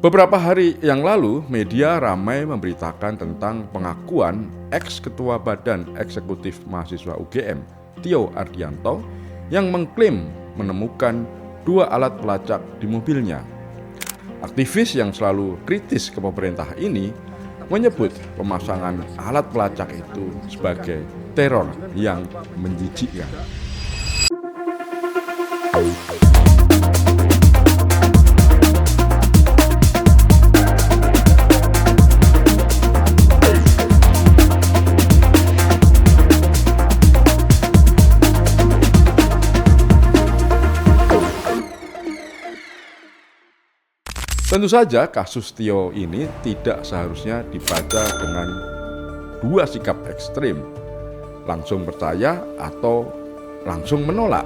Beberapa hari yang lalu, media ramai memberitakan tentang pengakuan ex-ketua Badan Eksekutif Mahasiswa UGM, Tio Ardianto, yang mengklaim menemukan 2 alat pelacak di mobilnya. Aktivis yang selalu kritis ke pemerintah ini menyebut pemasangan alat pelacak itu sebagai teror yang menjijikkan. Tentu saja kasus Tio ini tidak seharusnya dibaca dengan 2 sikap ekstrim, langsung percaya atau langsung menolak,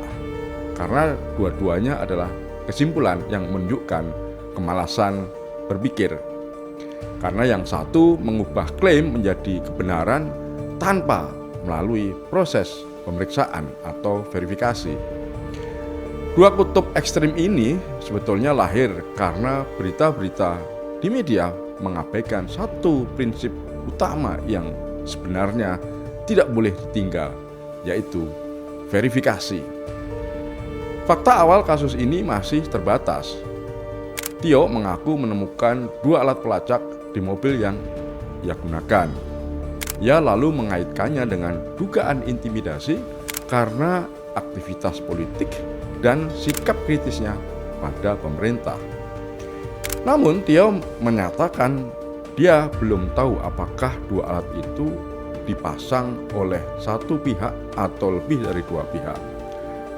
karena dua-duanya adalah kesimpulan yang menunjukkan kemalasan berpikir. Karena yang satu mengubah klaim menjadi kebenaran tanpa melalui proses pemeriksaan atau verifikasi. 2 kutub ekstrim ini sebetulnya lahir karena berita-berita di media mengabaikan satu prinsip utama yang sebenarnya tidak boleh ditinggal, yaitu verifikasi. Fakta awal kasus ini masih terbatas. Tio mengaku menemukan 2 alat pelacak di mobil yang ia gunakan. Ia lalu mengaitkannya dengan dugaan intimidasi karena aktivitas politik dan sikap kritisnya pada pemerintah. Namun Tio menyatakan dia belum tahu apakah 2 alat itu dipasang oleh satu pihak atau lebih dari 2 pihak.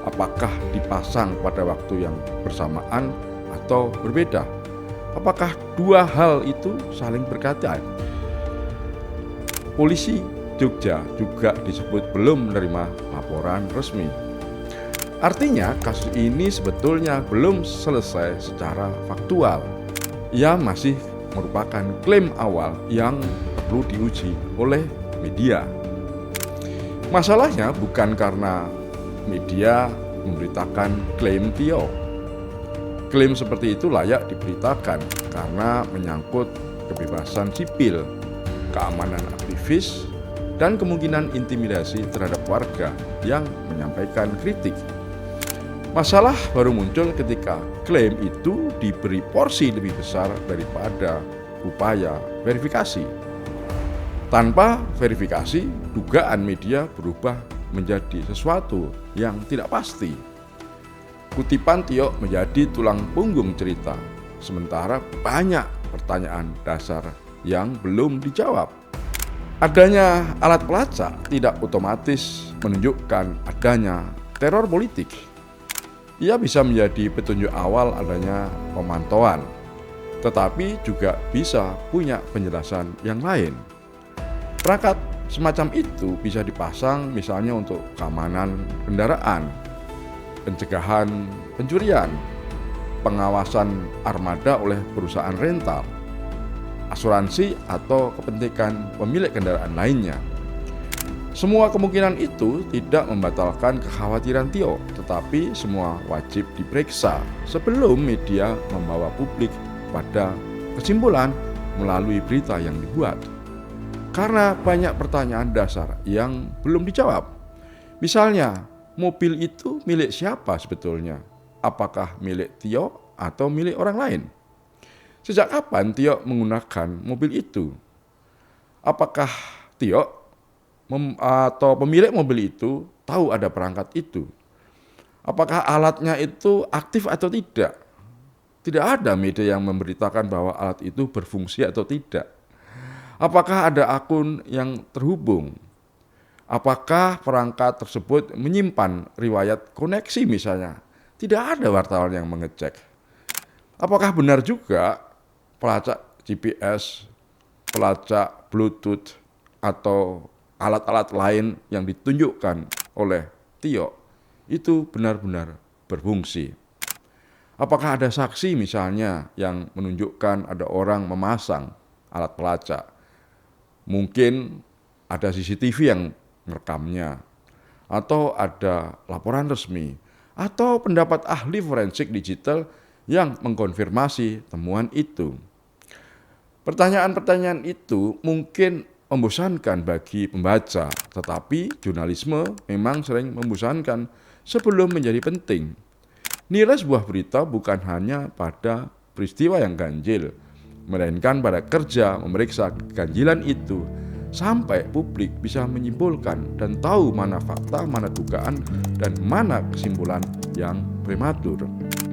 Apakah dipasang pada waktu yang bersamaan atau berbeda? Apakah 2 hal itu saling berkaitan? Polisi Jogja juga disebut belum menerima laporan resmi. Artinya kasus ini sebetulnya belum selesai secara faktual. Ia masih merupakan klaim awal yang perlu diuji oleh media. Masalahnya bukan karena media memberitakan klaim Tio. Klaim seperti itu layak diberitakan karena menyangkut kebebasan sipil, keamanan aktivis, dan kemungkinan intimidasi terhadap warga yang menyampaikan kritik. Masalah baru muncul ketika klaim itu diberi porsi lebih besar daripada upaya verifikasi. Tanpa verifikasi, dugaan media berubah menjadi sesuatu yang tidak pasti. Kutipan Tio menjadi tulang punggung cerita, sementara banyak pertanyaan dasar yang belum dijawab. Adanya alat pelacak tidak otomatis menunjukkan adanya teror politik. Ia bisa menjadi petunjuk awal adanya pemantauan, tetapi juga bisa punya penjelasan yang lain. Perangkat semacam itu bisa dipasang misalnya untuk keamanan kendaraan, pencegahan pencurian, pengawasan armada oleh perusahaan rental, asuransi atau kepentingan pemilik kendaraan lainnya. Semua kemungkinan itu tidak membatalkan kekhawatiran Tio, tetapi semua wajib diperiksa sebelum media membawa publik pada kesimpulan melalui berita yang dibuat. Karena banyak pertanyaan dasar yang belum dijawab. Misalnya, mobil itu milik siapa sebetulnya? Apakah milik Tio atau milik orang lain? Sejak kapan Tio menggunakan mobil itu? Apakah Tio atau pemilik mobil itu tahu ada perangkat itu? Apakah alatnya itu aktif atau tidak? Tidak ada media yang memberitakan bahwa alat itu berfungsi atau tidak. Apakah ada akun yang terhubung? Apakah perangkat tersebut menyimpan riwayat koneksi misalnya? Tidak ada wartawan yang mengecek. Apakah benar juga pelacak GPS, pelacak Bluetooth, atau alat-alat lain yang ditunjukkan oleh Tio itu benar-benar berfungsi? Apakah ada saksi misalnya yang menunjukkan ada orang memasang alat pelacak? Mungkin ada CCTV yang merekamnya, atau ada laporan resmi, atau pendapat ahli forensik digital yang mengkonfirmasi temuan itu. Pertanyaan-pertanyaan itu mungkin membosankan bagi pembaca, tetapi jurnalisme memang sering membosankan sebelum menjadi penting. Nilai sebuah berita bukan hanya pada peristiwa yang ganjil, melainkan pada kerja memeriksa keganjilan itu sampai publik bisa menyimpulkan dan tahu mana fakta, mana dugaan, dan mana kesimpulan yang prematur.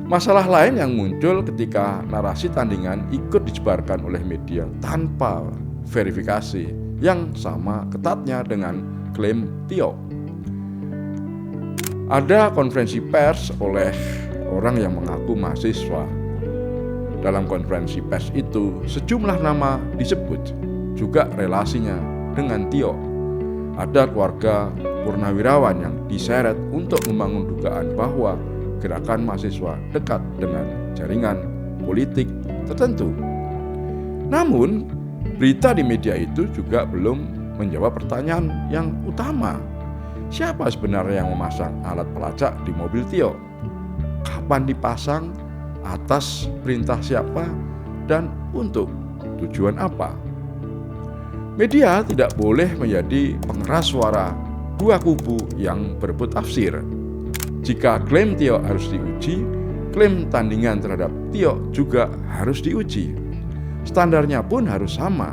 Masalah lain yang muncul ketika narasi tandingan ikut disebarkan oleh media tanpa verifikasi yang sama ketatnya dengan klaim Tio. Ada konferensi pers oleh orang yang mengaku mahasiswa. Dalam konferensi pers itu sejumlah nama disebut, juga relasinya dengan Tio. Ada keluarga purnawirawan yang diseret untuk membangun dugaan bahwa gerakan mahasiswa dekat dengan jaringan politik tertentu. Namun, berita di media itu juga belum menjawab pertanyaan yang utama. Siapa sebenarnya yang memasang alat pelacak di mobil Tio? Kapan dipasang? Atas perintah siapa? Dan untuk tujuan apa? Media tidak boleh menjadi pengeras suara dua kubu yang berebut tafsir. Jika klaim Tio harus diuji, klaim tandingan terhadap Tio juga harus diuji. Standarnya pun harus sama.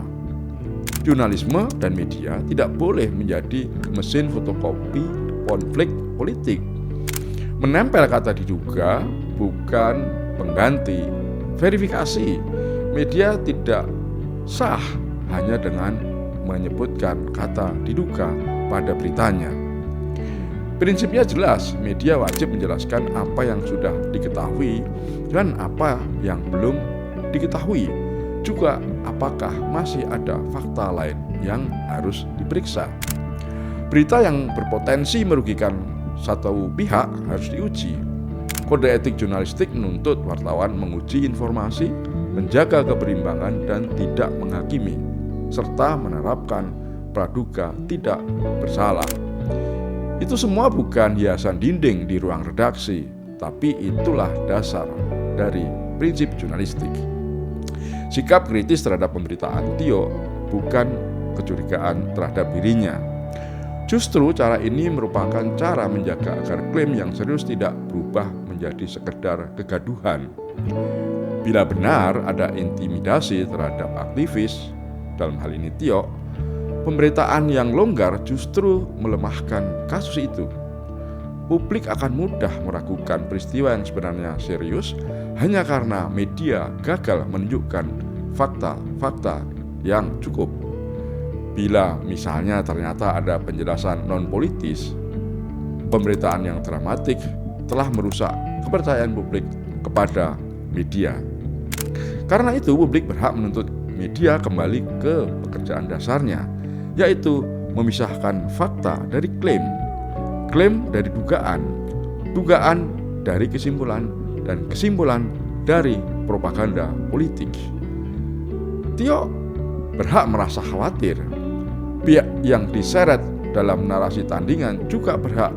Jurnalisme dan media tidak boleh menjadi mesin fotokopi konflik politik. Menempel kata diduga bukan pengganti verifikasi. Media tidak sah hanya dengan menyebutkan kata diduga pada beritanya. Prinsipnya jelas, media wajib menjelaskan apa yang sudah diketahui dan apa yang belum diketahui. Juga apakah masih ada fakta lain yang harus diperiksa. Berita yang berpotensi merugikan satu pihak harus diuji. Kode etik jurnalistik menuntut wartawan menguji informasi, menjaga keberimbangan dan tidak menghakimi, serta menerapkan praduga tidak bersalah. Itu semua bukan hiasan dinding di ruang redaksi, tapi itulah dasar dari prinsip jurnalistik. Sikap kritis terhadap pemberitaan Tio bukan kecurigaan terhadap dirinya. Justru cara ini merupakan cara menjaga agar klaim yang serius tidak berubah menjadi sekedar kegaduhan. Bila benar ada intimidasi terhadap aktivis, dalam hal ini Tio, pemberitaan yang longgar justru melemahkan kasus itu. Publik akan mudah meragukan peristiwa yang sebenarnya serius hanya karena media gagal menunjukkan fakta-fakta yang cukup. Bila misalnya ternyata ada penjelasan non-politis, pemberitaan yang dramatik telah merusak kepercayaan publik kepada media. Karena itu publik berhak menuntut media kembali ke pekerjaan dasarnya, yaitu memisahkan fakta dari klaim, klaim dari dugaan, dugaan dari kesimpulan, dan kesimpulan dari propaganda politik. Tio berhak merasa khawatir. Pihak yang diseret dalam narasi tandingan juga berhak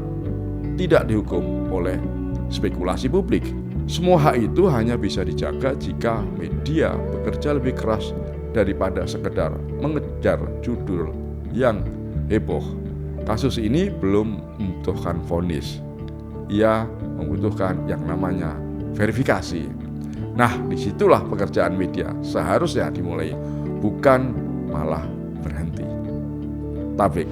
tidak dihukum oleh spekulasi publik. Semua hak itu hanya bisa dijaga jika media bekerja lebih keras daripada sekedar mengejar judul yang heboh. Kasus ini belum membutuhkan vonis. Ia membutuhkan yang namanya verifikasi. Nah, disitulah pekerjaan media seharusnya dimulai, bukan malah berhenti. Tablik.